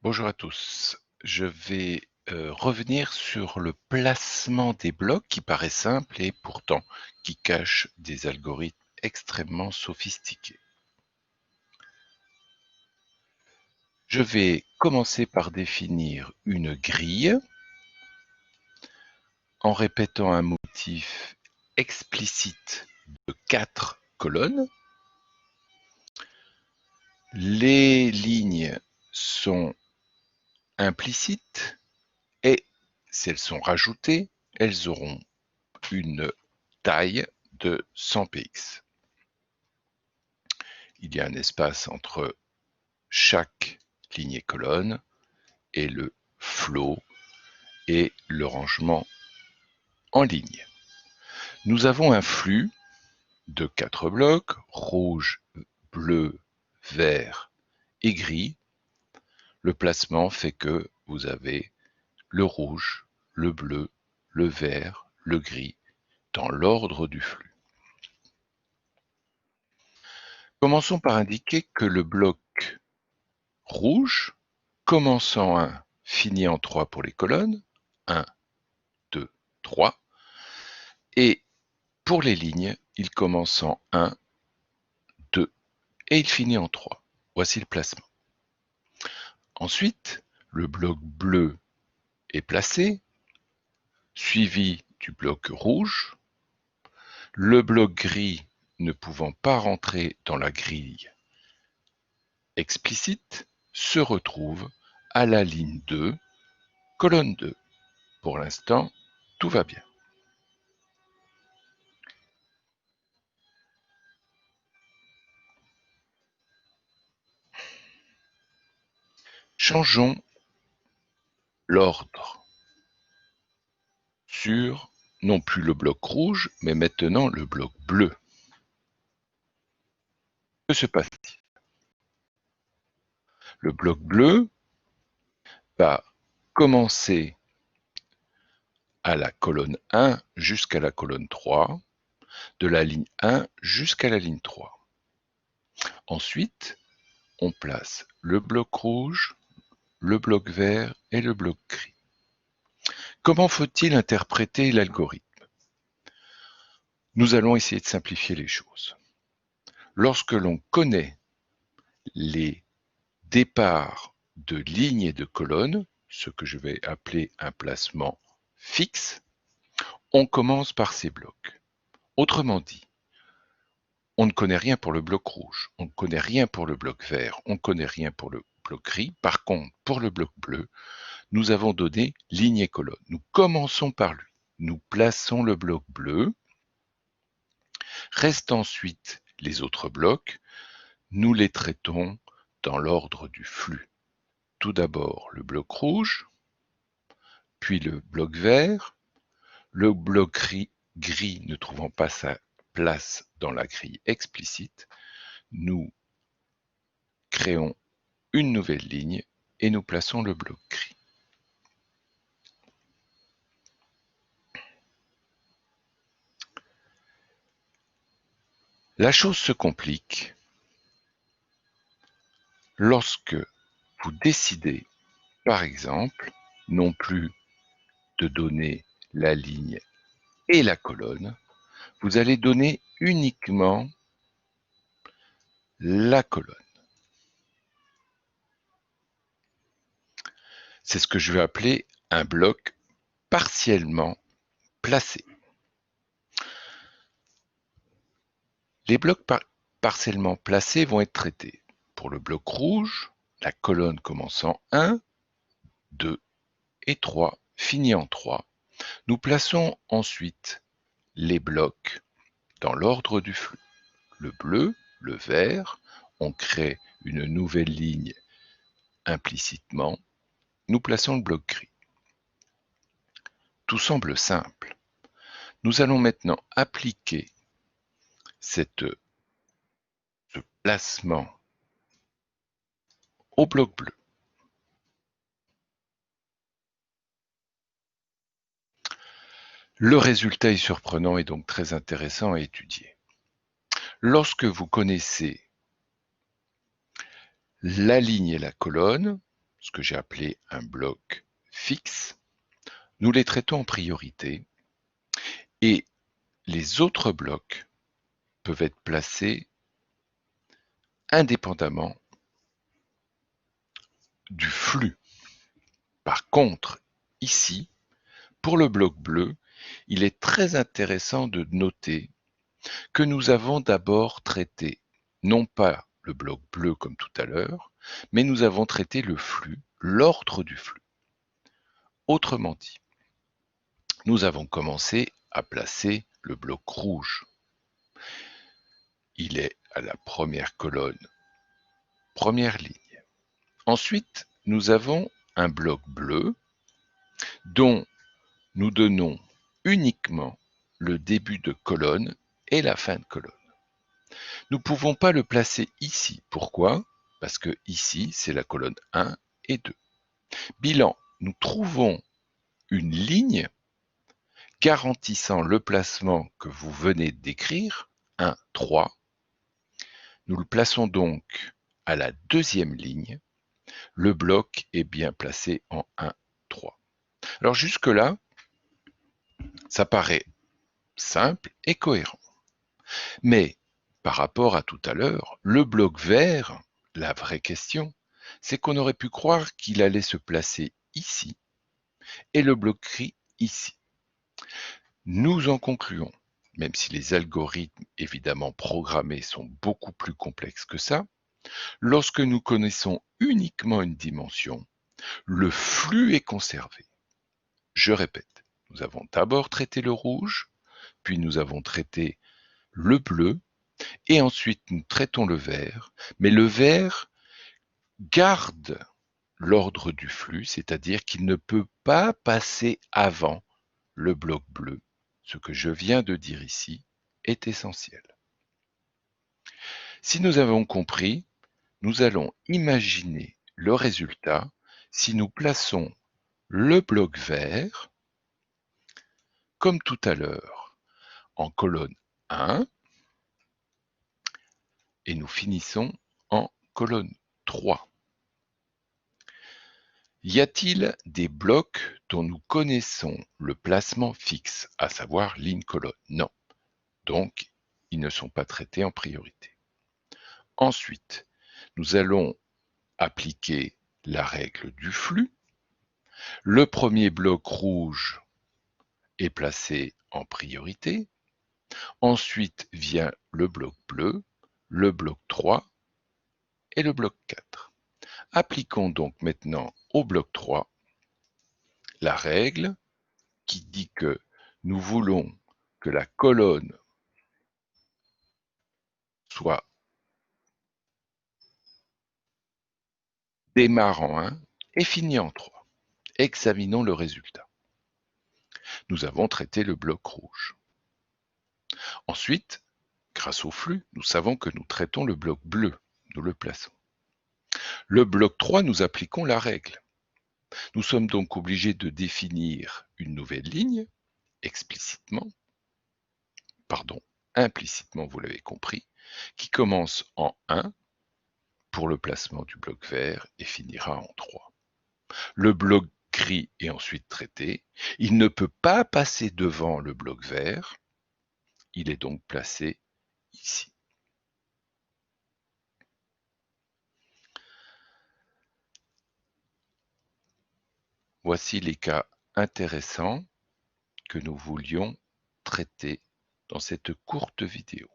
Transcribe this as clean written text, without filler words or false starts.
Bonjour à tous. Je vais revenir sur le placement des blocs qui paraît simple et pourtant qui cache des algorithmes extrêmement sophistiqués. Je vais commencer par définir une grille en répétant un motif explicite de 4 colonnes. Les lignes sont implicites et si elles sont rajoutées, elles auront une taille de 100 px. Il y a un espace entre chaque ligne et colonne et le flow et le rangement en ligne. Nous avons un flux de 4 blocs, rouge, bleu, vert et gris. Le placement fait que vous avez le rouge, le bleu, le vert, le gris dans l'ordre du flux. Commençons par indiquer que le bloc rouge commence en 1, finit en 3 pour les colonnes, 1, 2, 3, et pour les lignes, il commence en 1, 2, et il finit en 3. Voici le placement. Ensuite, le bloc bleu est placé, suivi du bloc rouge, le bloc gris ne pouvant pas rentrer dans la grille explicite, se retrouve à la ligne 2, colonne 2. Pour l'instant, tout va bien. Changeons l'ordre sur non plus le bloc rouge, mais maintenant le bloc bleu. Que se passe-t-il? Le bloc bleu va commencer à la colonne 1 jusqu'à la colonne 3, de la ligne 1 jusqu'à la ligne 3. Ensuite, on place le bloc rouge, le bloc vert et le bloc gris. Comment faut-il interpréter l'algorithme? Nous allons essayer de simplifier les choses. Lorsque l'on connaît les départs de lignes et de colonnes, ce que je vais appeler un placement fixe, on commence par ces blocs. Autrement dit, on ne connaît rien pour le bloc rouge, on ne connaît rien pour le bloc vert, on ne connaît rien pour le bloc gris. Par contre, pour le bloc bleu, nous avons donné ligne et colonne. Nous commençons par lui. Nous plaçons le bloc bleu. Restent ensuite les autres blocs. Nous les traitons dans l'ordre du flux. Tout d'abord le bloc rouge, puis le bloc vert, le bloc gris ne trouvant pas sa place dans la grille explicite, nous créons une nouvelle ligne et nous plaçons le bloc gris. La chose se complique lorsque vous décidez, par exemple, non plus de donner la ligne et la colonne, vous allez donner uniquement la colonne. C'est ce que je vais appeler un bloc partiellement placé. Les blocs partiellement placés vont être traités. Pour le bloc rouge, la colonne commence en 1, 2 et 3, finit en 3. Nous plaçons ensuite les blocs dans l'ordre du flux. Le bleu, le vert, on crée une nouvelle ligne implicitement. Nous plaçons le bloc gris. Tout semble simple. Nous allons maintenant appliquer ce placement au bloc bleu. Le résultat est surprenant et donc très intéressant à étudier. Lorsque vous connaissez la ligne et la colonne, ce que j'ai appelé un bloc fixe, nous les traitons en priorité et les autres blocs peuvent être placés indépendamment du flux. Par contre, ici, pour le bloc bleu, il est très intéressant de noter que nous avons d'abord traité, non pas le bloc bleu comme tout à l'heure, mais nous avons traité le flux, l'ordre du flux. Autrement dit, nous avons commencé à placer le bloc rouge. Il est à la première colonne, première ligne. Ensuite, nous avons un bloc bleu dont nous donnons uniquement le début de colonne et la fin de colonne. Nous ne pouvons pas le placer ici. Pourquoi? Parce que ici, c'est la colonne 1 et 2. Bilan, nous trouvons une ligne garantissant le placement que vous venez d'écrire, 1, 3. Nous le plaçons donc à la deuxième ligne. Le bloc est bien placé en 1, 3. Alors jusque-là, ça paraît simple et cohérent. Mais par rapport à tout à l'heure, le bloc vert, la vraie question, c'est qu'on aurait pu croire qu'il allait se placer ici et le bloc gris ici. Nous en concluons, même si les algorithmes évidemment programmés sont beaucoup plus complexes que ça, lorsque nous connaissons uniquement une dimension, le flux est conservé. Je répète, nous avons d'abord traité le rouge, puis nous avons traité le bleu, et ensuite nous traitons le vert, mais le vert garde l'ordre du flux, c'est-à-dire qu'il ne peut pas passer avant le bloc bleu. Ce que je viens de dire ici est essentiel. Si nous avons compris, nous allons imaginer le résultat si nous plaçons le bloc vert, comme tout à l'heure, en colonne 1, et nous finissons en colonne 3. Y a-t-il des blocs dont nous connaissons le placement fixe, à savoir ligne-colonne? Non. Donc, ils ne sont pas traités en priorité. Ensuite, nous allons appliquer la règle du flux. Le premier bloc rouge est placé en priorité. Ensuite vient le bloc bleu, le bloc 3 et le bloc 4. Appliquons donc maintenant au bloc 3 la règle qui dit que nous voulons que la colonne soit démarre en 1 et finit en 3. Examinons le résultat. Nous avons traité le bloc rouge. Ensuite, grâce au flux, nous savons que nous traitons le bloc bleu. Nous le plaçons. Le bloc 3, nous appliquons la règle. Nous sommes donc obligés de définir une nouvelle ligne, implicitement, vous l'avez compris, qui commence en 1 pour le placement du bloc vert et finira en 3. Le bloc gris est ensuite traité. Il ne peut pas passer devant le bloc vert. Il est donc placé ici. Voici les cas intéressants que nous voulions traiter dans cette courte vidéo.